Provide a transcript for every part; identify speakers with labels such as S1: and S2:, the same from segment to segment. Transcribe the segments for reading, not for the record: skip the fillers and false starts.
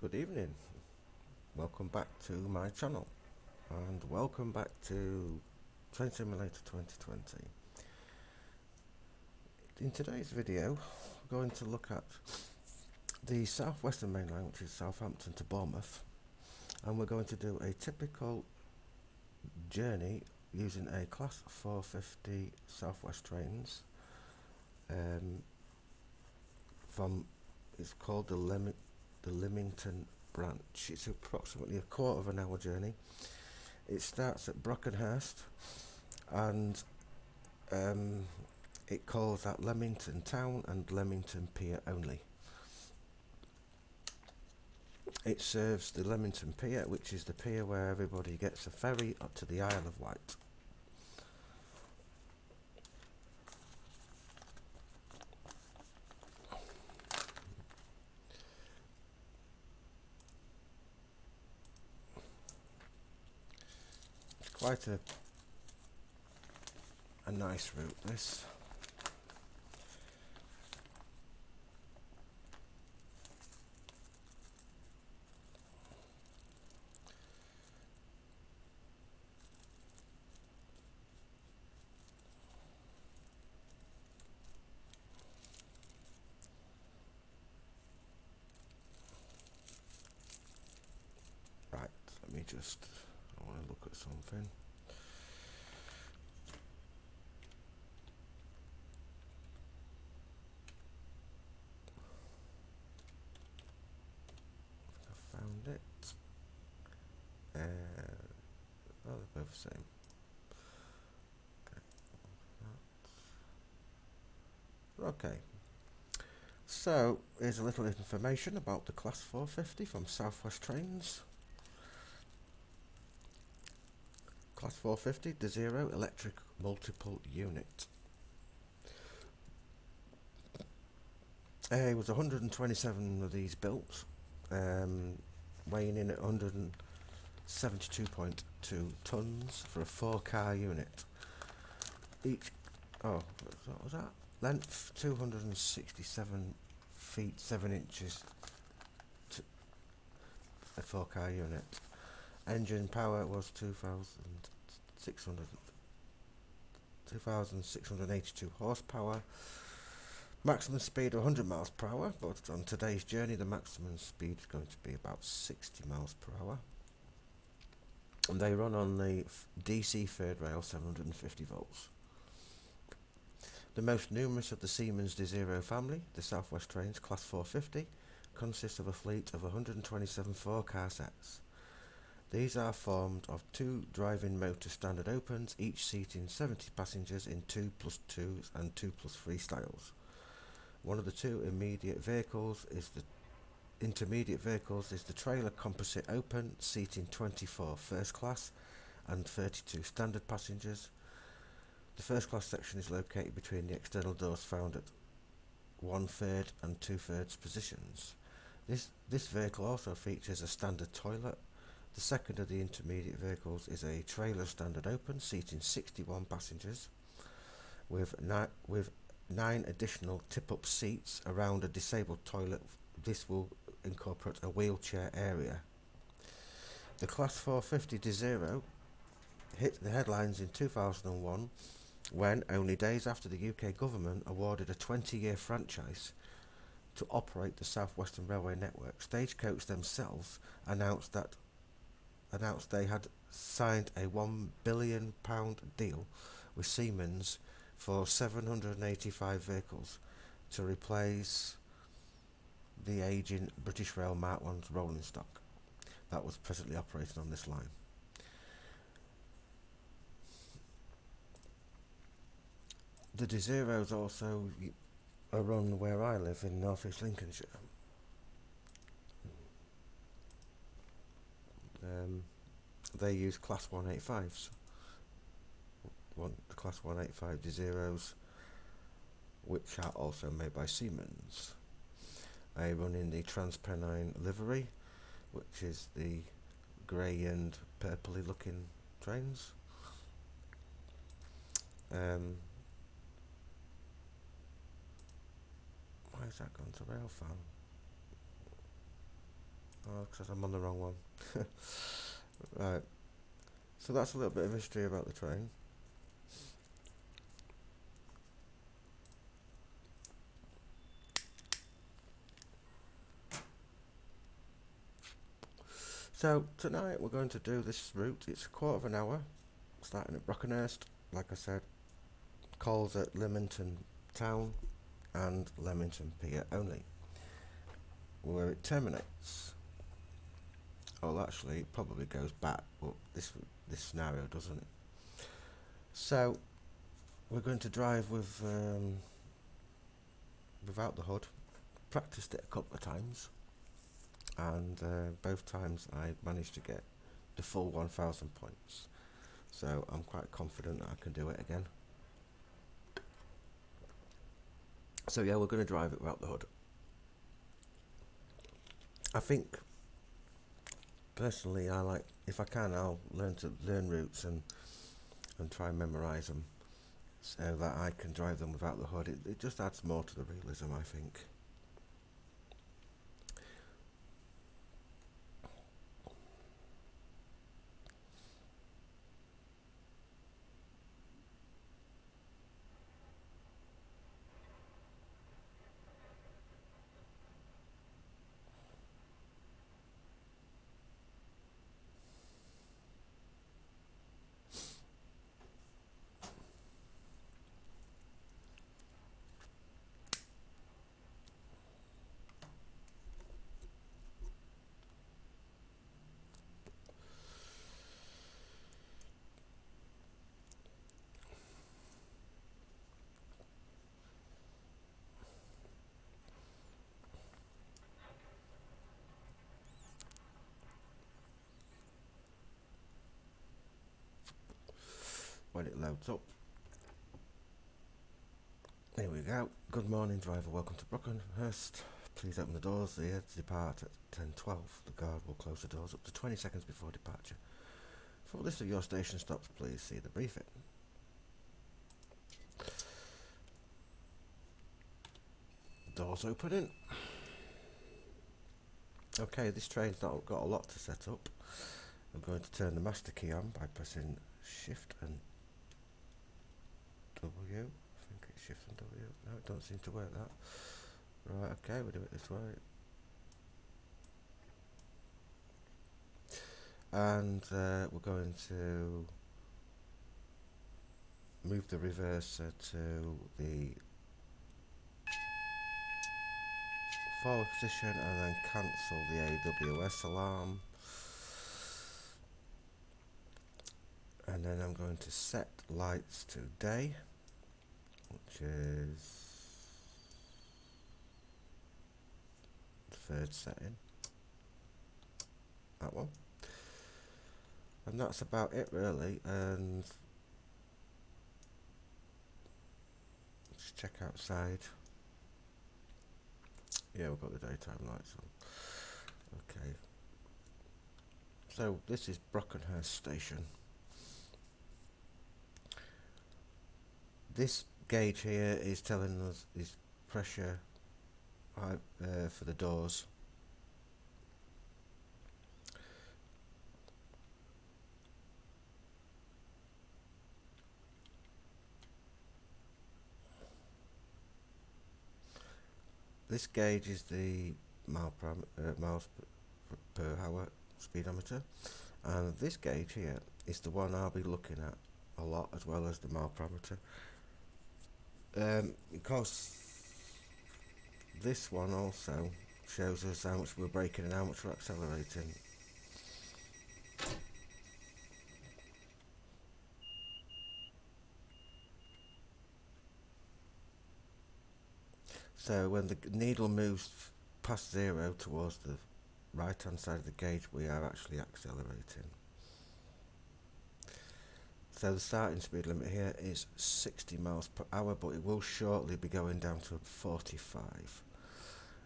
S1: Good evening, welcome back to my channel and welcome back to Train Simulator 2020. In today's video we're going to look at the southwestern main line, which is Southampton to Bournemouth, and we're going to do a typical journey using a class 450 southwest trains from, it's called the Lymington branch. It's approximately a quarter of an hour journey. It starts at Brockenhurst and it calls at Lymington town and Lymington pier only. It serves the Lymington pier, which is the pier where everybody gets a ferry up to the Isle of Wight. It's quite a nice route, this. Right, let me just, I want to look at something. I found it. Oh, they're both the same. Okay, so here's a little information about the Class 450 from Southwest Trains. Class 450 desiro electric multiple unit. It was 127 of these built, weighing in at 172.2 tons for a 4-car unit. Each, what was that? Length 267 feet 7 inches. A 4-car unit. Engine power was 2,682 horsepower. Maximum speed 100 miles per hour, but on today's journey the maximum speed is going to be about 60 miles per hour. And they run on the DC third rail 750 volts. The most numerous of the Siemens desiro family, the Southwest Trains Class 450, consists of a fleet of 127 4-car sets. These are formed of 2 driving motor standard opens, each seating 70 passengers in 2+2s and 2+3 styles. One of the 2 intermediate vehicles is the trailer composite open, seating 24 first class and 32 standard passengers. The first class section is located between the external doors found at 1/3 and 2/3 positions. This vehicle also features a standard toilet. The second of the intermediate vehicles is a trailer standard open, seating 61 passengers, with 9 additional tip-up seats around a disabled toilet. This will incorporate a wheelchair area. The Class 450 desiro hit the headlines in 2001 when, only days after the UK government awarded a 20-year franchise to operate the South Western Railway network, Stagecoach themselves announced they had signed a £1 billion deal with Siemens for 785 vehicles to replace the ageing British Rail Mark 1 rolling stock that was presently operating on this line. The desiros also are run where I live in North East Lincolnshire. They use Class 185s. The Class 185 desiros, which are also made by Siemens. They run in the Transpennine livery, which is the grey and purpley looking trains. Why has that gone to Railfan? Oh, because I'm on the wrong one. Right. So that's a little bit of history about the train. So tonight we're going to do this route. It's a quarter of an hour, starting at Brockenhurst, like I said, calls at Lymington Town and Lymington Pier only, where it terminates. Well, actually, it probably goes back, but this scenario doesn't. So we're going to drive with without the hood. Practiced it a couple of times, and both times I managed to get the full 1,000 points. So I'm quite confident that I can do it again. So yeah, we're going to drive it without the hood. I think personally, I like, if I can, I'll learn routes and try and memorise them so that I can drive them without the hood. It just adds more to the realism, I think. When it loads up. Here we go. Good morning, driver. Welcome to Brockenhurst. Please open the doors. The air to depart at 10:12. The guard will close the doors up to 20 seconds before departure. For a list of your station stops, please see the briefing. Doors opening. Okay, this train's not got a lot to set up. I'm going to turn the master key on by pressing Shift and W. I think it's Shift and W. No, it don't seem to work that. Right, okay, we'll do it this way. And we're going to move the reverser to the forward position and then cancel the AWS alarm. And then I'm going to set lights to day, which is the third setting. That one. And that's about it really. And let's check outside. Yeah, we've got the daytime lights on. Okay. So this is Brockenhurst station. This gauge here is telling us is pressure for the doors. This gauge is the miles per hour speedometer, and this gauge here is the one I'll be looking at a lot, as well as the mile parameter. Because this one also shows us how much we're braking and how much we're accelerating. So when the needle moves past 0 towards the right hand side of the gauge, we are actually accelerating. So the starting speed limit here is 60 miles per hour, but it will shortly be going down to 45.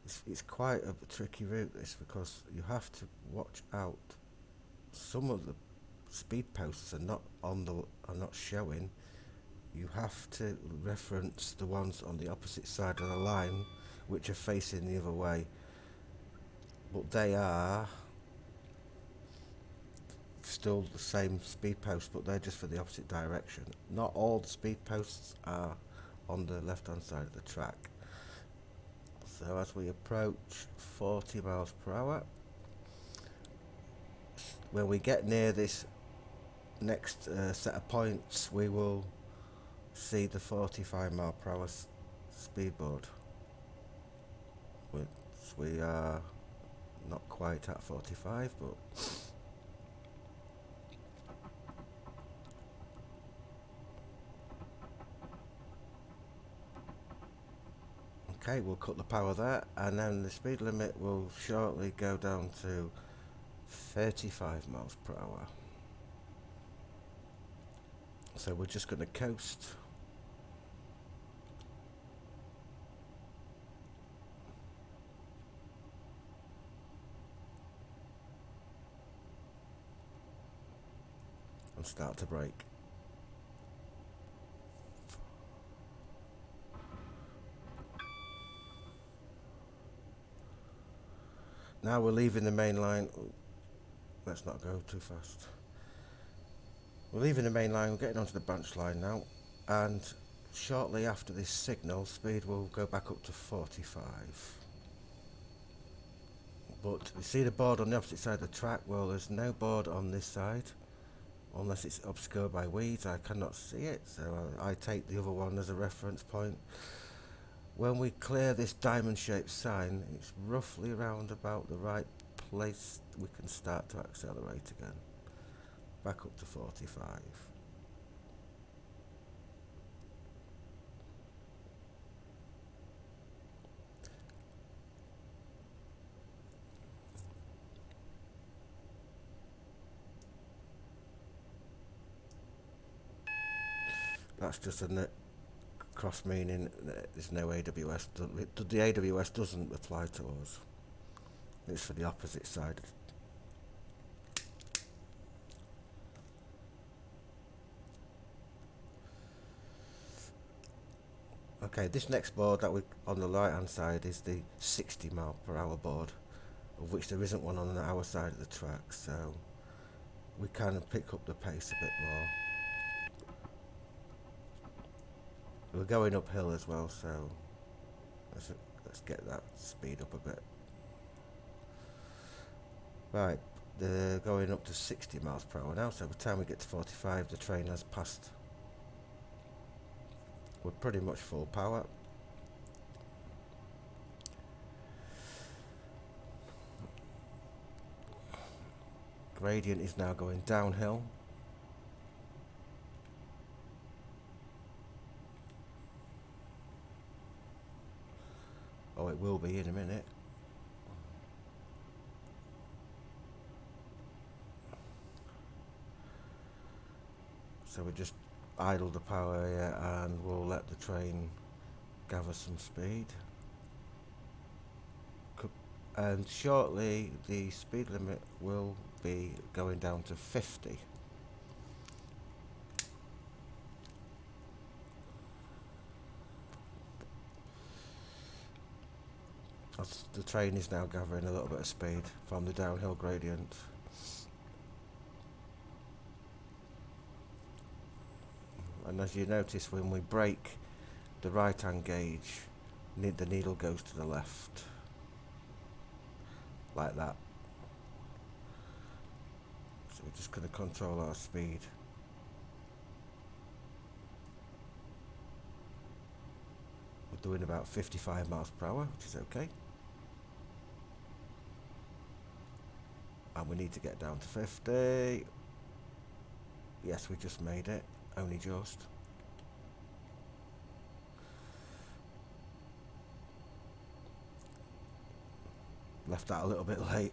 S1: It's quite a tricky route, this, because you have to watch out. Some of the speed posts are not showing. You have to reference the ones on the opposite side of the line, which are facing the other way. but they are still the same speed posts, but they're just for the opposite direction. Not all the speed posts are on the left hand side of the track. So as we approach 40 miles per hour, when we get near this next set of points, we will see the 45 mile per hour speedboard, which we are not quite at 45, but okay, we'll cut the power there, and then the speed limit will shortly go down to 35 miles per hour. So we're just going to coast. And start to brake. Now we're leaving the main line. Let's not go too fast. We're leaving the main line, we're getting onto the branch line now, and shortly after this signal, speed will go back up to 45. But you see the board on the opposite side of the track? Well, there's no board on this side, unless it's obscured by weeds. I cannot see it, so I take the other one as a reference point. When we clear this diamond-shaped sign, it's roughly around about the right place we can start to accelerate again. Back up to 45. That's just a cross meaning there's no AWS. The AWS doesn't apply to us. It's for the opposite side. Okay, this next board that we on the right hand side is the 60 mile per hour board, of which there isn't one on our side of the track, so we kind of pick up the pace a bit more. We're going uphill as well, so let's get that speed up a bit. Right, they're going up to 60 miles per hour now, so by the time we get to 45 the train has passed. We're pretty much full power. Gradient is now going downhill. Oh, it will be in a minute. So we just idle the power here and we'll let the train gather some speed. And shortly the speed limit will be going down to 50. The train is now gathering a little bit of speed from the downhill gradient. And as you notice, when we brake, the right hand gauge, the needle goes to the left, like that. So we're just going to control our speed. We're doing about 55 miles per hour, which is okay. And we need to get down to 50. Yes, we just made it, only just. Left that a little bit late.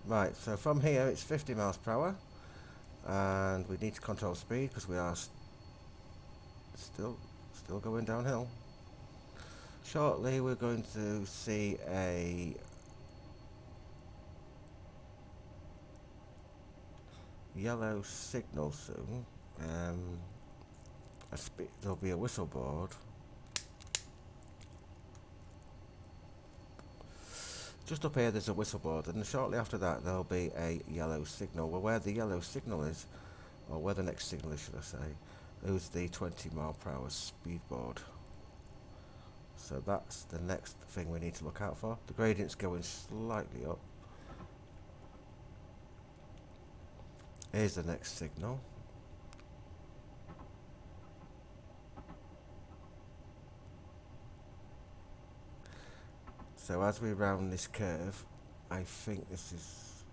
S1: Right, so from here it's 50 miles per hour. And we need to control speed because we are still going downhill. Shortly we're going to see a yellow signal soon. There'll be a whistle board. Just up here there's a whistle board, and shortly after that there'll be a yellow signal. Well, where the yellow signal is, or where the next signal is should I say, is the 20 mph speed board. So that's the next thing we need to look out for. The gradient's going slightly up. Here's the next signal. So as we round this curve, I think this is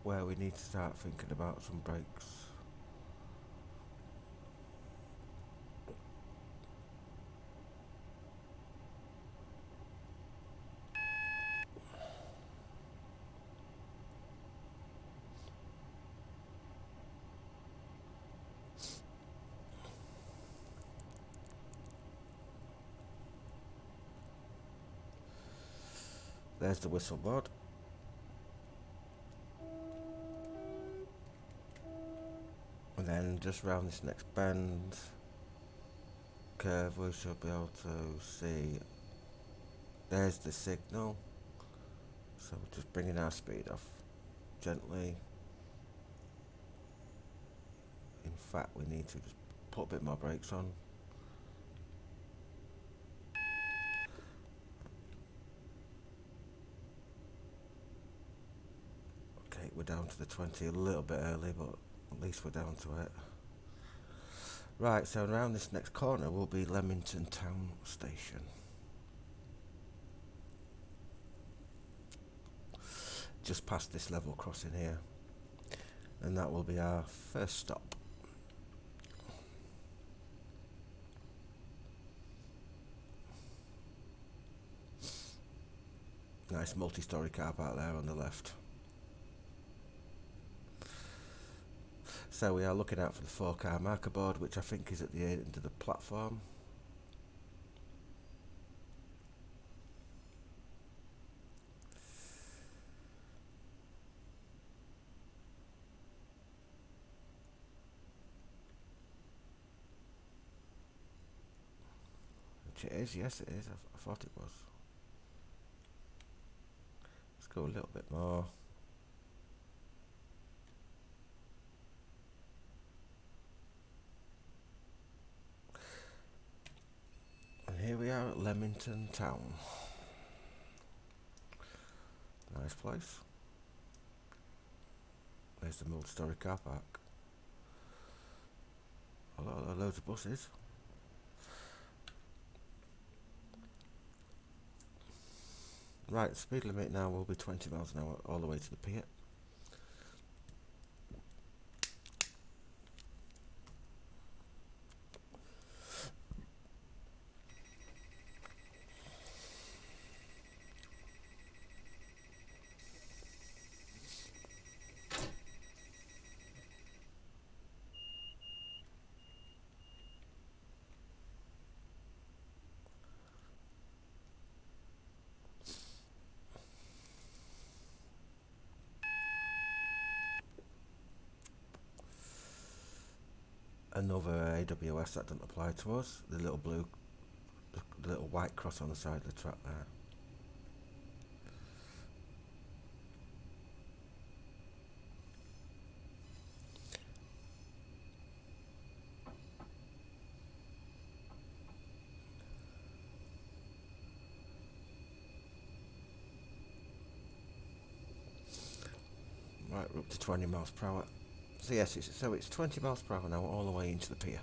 S1: where we need to start thinking about some brakes. There's the whistle board. And then just round this next bend curve we should be able to see there's the signal. So we're just bringing our speed off gently. In fact, we need to just put a bit more brakes on. Okay, we're down to the 20 a little bit early, but at least we're down to it. Right, so around this next corner will be Lymington Town Station. Just past this level crossing here. And that will be our first stop. Nice multi-storey car park there on the left. So we are looking out for the 4-car marker board, which I think is at the end of the platform. Which it is, yes it is, I thought it was. Let's go a little bit more. And here we are at Lymington Town. Nice place. There's the multi-storey car park. Loads of buses. Right, speed limit now will be 20 miles an hour all the way to the pier. Another AWS that doesn't apply to us, the little blue, the little white cross on the side of the track there. Right, we're up to 20 miles per hour. So yes, it's 20 miles per hour now all the way into the pier.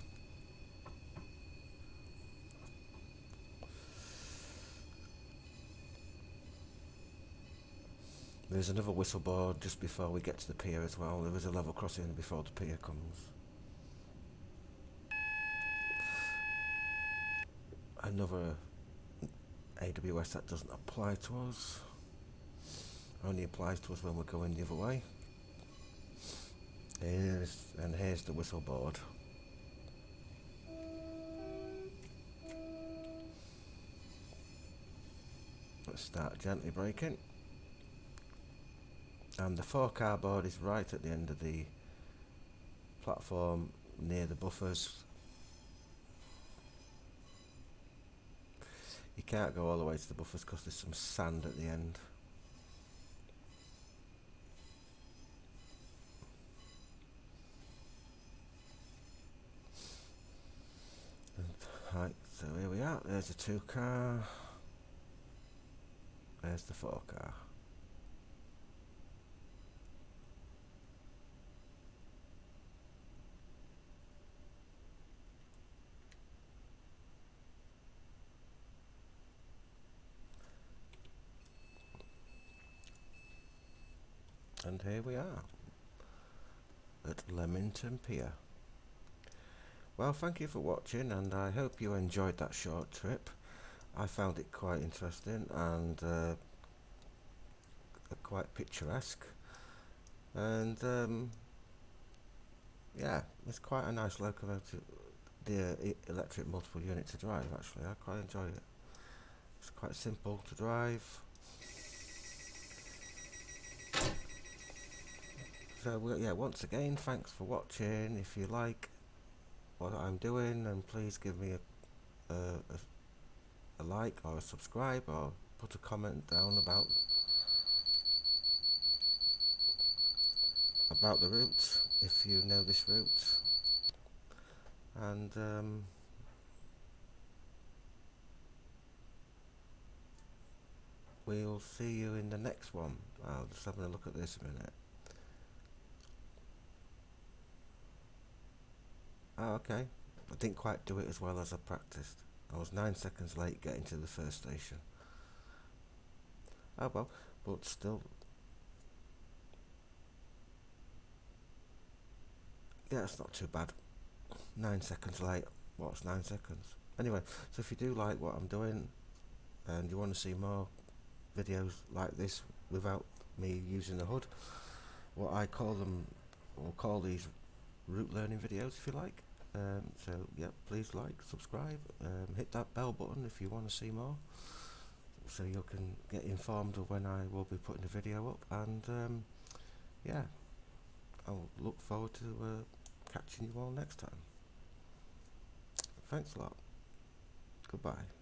S1: There's another whistle board just before we get to the pier as well. There is a level crossing before the pier comes. Another AWS that doesn't apply to us. Only applies to us when we're going the other way. Here's the whistle board. Let's start gently braking. And the 4-car board is right at the end of the platform near the buffers. You can't go all the way to the buffers because there's some sand at the end. Right, so here we are. There's the 2 car. There's the 4 car. And here we are at Lymington Pier. Well, thank you for watching, and I hope you enjoyed that short trip. I found it quite interesting and quite picturesque, and yeah, it's quite a nice locomotive, the electric multiple unit to drive. Actually, I quite enjoy it. It's quite simple to drive. So yeah, once again, thanks for watching. If you like what I'm doing, then please give me a like or a subscribe, or put a comment down about the route if you know this route. And we'll see you in the next one. I'll just having a look at this a minute. Oh, okay. I didn't quite do it as well as I practiced. I was 9 seconds late getting to the first station. Oh well, but still. Yeah, it's not too bad. 9 seconds late. What's 9 seconds? Anyway, so if you do like what I'm doing and you want to see more videos like this without me using the hood, what I call them, or call these route learning videos if you like. So yeah, please like, subscribe, hit that bell button if you want to see more, so you can get informed of when I will be putting a video up. And yeah, I'll look forward to catching you all next time. Thanks a lot. Goodbye.